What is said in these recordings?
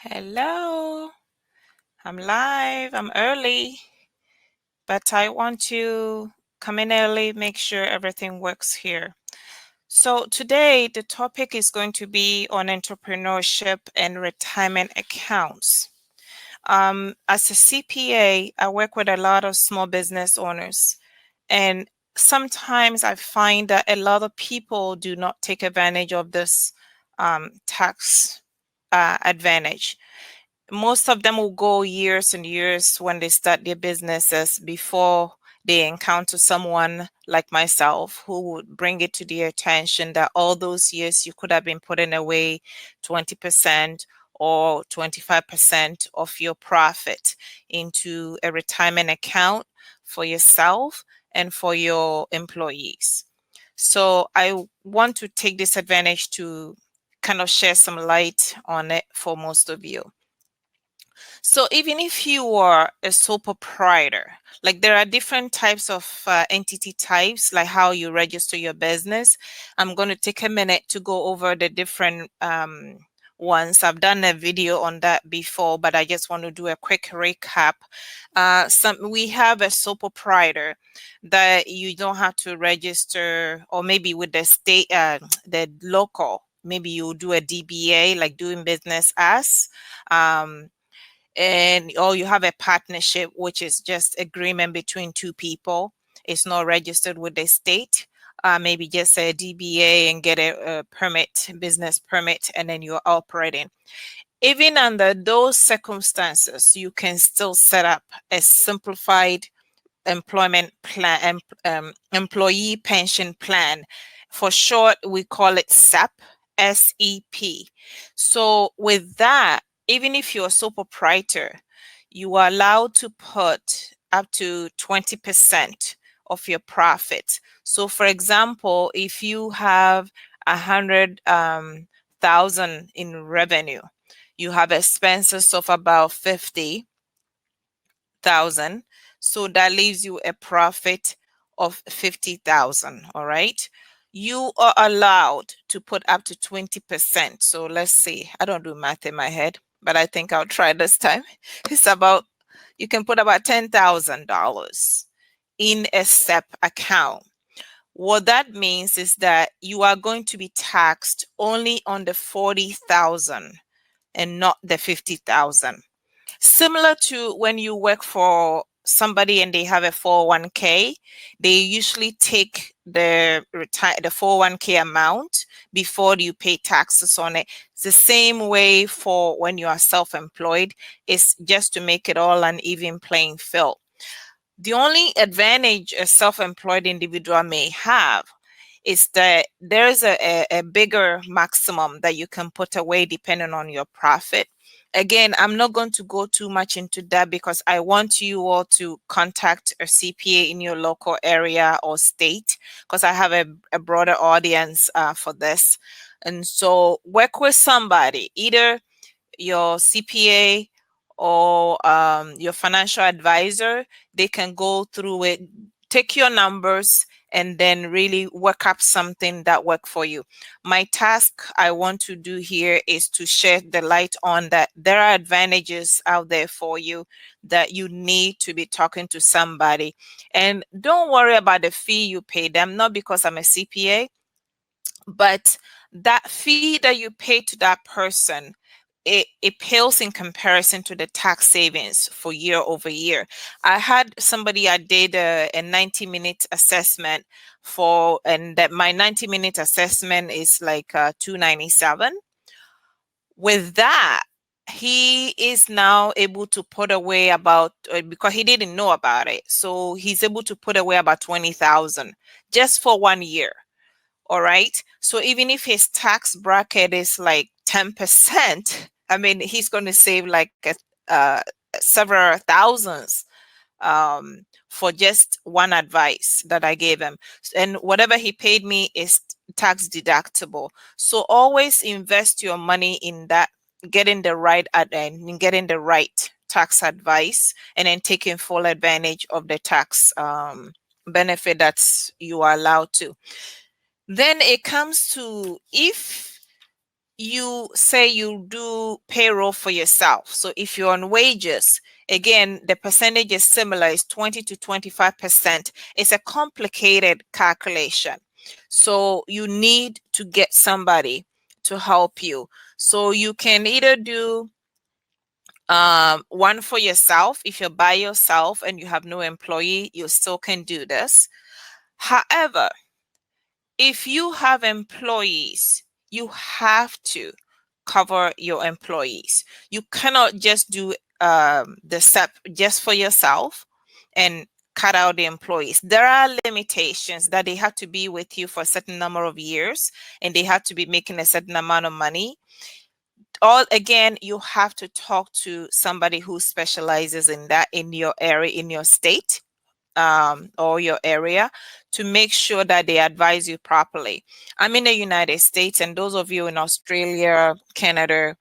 Hello, I'm live. I'm early, but I want to come in early, make sure everything works here. So today the topic is going to be on entrepreneurship and retirement accounts. As a CPA, I work with a lot of small business owners, and sometimes I find that a lot of people do not take advantage of this tax advantage. Most of them will go years and years when they start their businesses before they encounter someone like myself who would bring it to their attention that all those years you could have been putting away 20% or 25% of your profit into a retirement account for yourself and for your employees. So I want to take this advantage to kind of share some light on it for most of you. So even if you are a sole proprietor, like there are different types of entity types, like how you register your business. I'm going to take a minute to go over the different ones. I've done a video on that before, but I just want to do a quick recap. We have a sole proprietor that you don't have to register, or maybe with the state, the local. Maybe you do a DBA, like doing business as. Or you have a partnership, which is just agreement between two people. It's not registered with the state. Maybe just a DBA and get a permit, business permit, and then you're operating. Even under those circumstances, you can still set up a simplified employment plan, employee pension plan. For short, we call it SEP, SEP. So with that, even if you're a sole proprietor, you are allowed to put up to 20% of your profit. So for example, if you have 100,000 in revenue, you have expenses of about 50,000. So that leaves you a profit of 50,000. All right. You are allowed to put up to 20%. So let's see, I don't do math in my head, but I think I'll try this time. It's about, you can put about $10,000 in a SEP account. What that means is that you are going to be taxed only on the 40,000 and not the 50,000. Similar to when you work for somebody and they have a 401k, they usually take the 401k amount before you pay taxes on it. It's the same way for when you are self-employed. It's just to make it all an even playing field. The only advantage a self-employed individual may have is that there's a bigger maximum that you can put away depending on your profit. Again, I'm not going to go too much into that because I want you all to contact a CPA in your local area or state, because I have a broader audience for this. And so work with somebody, either your CPA or your financial advisor. They can go through it, take your numbers, and then really work up something that work for you. My task I want to do here is to shed the light on that there are advantages out there for you, that you need to be talking to somebody. And don't worry about the fee you pay them, not because I'm a CPA, but that fee that you pay to that person, it pales in comparison to the tax savings for year over year. I had somebody, I did a 90-minute assessment for, and that my 90-minute assessment is like $297. With that, he is now able to put away about, because he didn't know about it, so he's able to put away about 20,000 just for 1 year. All right. So even if his tax bracket is like 10%, I mean, he's going to save like several thousands for just one advice that I gave him. And whatever he paid me is tax deductible. So always invest your money in that, getting the right getting the right tax advice, and then taking full advantage of the tax benefit that you are allowed to. Then it comes to, if you say you do payroll for yourself. So if you're on wages, again, the percentage is similar, it's 20 to 25%. It's a complicated calculation. So you need to get somebody to help you. So you can either do one for yourself. If you're by yourself and you have no employee, you still can do this. However, if you have employees, you have to cover your employees. You cannot just do the SEP just for yourself and cut out the employees. There are limitations that they have to be with you for a certain number of years and they have to be making a certain amount of money. All again, you have to talk to somebody who specializes in that in your area, in your state, or your area, to make sure that they advise you properly. I'm in the United States, and those of you in Australia, Canada,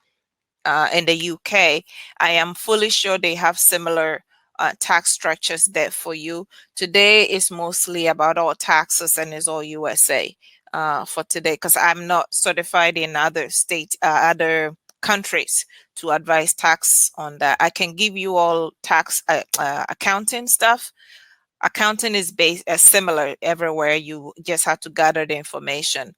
in the UK, I am fully sure they have similar tax structures there for you. Today is mostly about all taxes and is all USA for today, because I'm not certified in other states, other countries to advise tax on that. I can give you all tax accounting stuff. Accounting is based similar everywhere. You just have to gather the information.